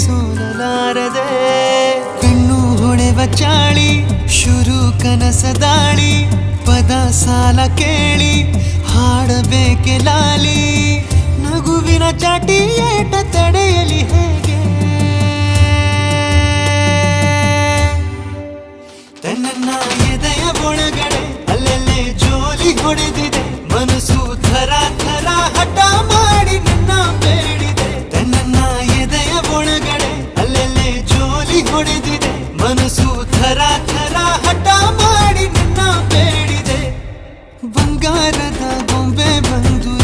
ಸೋಲಲಾರದೆ ಕಣ್ಣು ಹೊಳೆವ ಚಾಳಿ ಶುರು ಕನಸದಾಳಿ ಪದ ಸಾಲ ಕೇಳಿ ಹಾಡಬೇಕೆ ಲಾಲಿ ನಗುವಿನ ಚಾಟಿ ಏಟ ತಡೆಯಲಿ ಹೇಗೆ ತನ್ನ ಎದೆಯ ಒಳಗಡೆ ಅಲ್ಲಲ್ಲೇ ಜೋಲಿ ಹೊಡೆದಿದೆ ಮನಸ್ಸು ಥರ ಥರ ಹಠ ಮಾಡಿ ನನ್ನ ಬೇಡಿದೆ ತನ್ನ ಎದೆಯ ಒಳಗಡೆ ಅಲ್ಲಲ್ಲೇ ಜೋಲಿ ಹೊಡೆದಿದೆ ಮನಸ್ಸು ಥರ ಥರ ಹಠ ಮಾಡಿ ನನ್ನ ಬೇಡಿದೆ ಬಂಗಾರದ ಗೊಂಬೆ ಬಂದು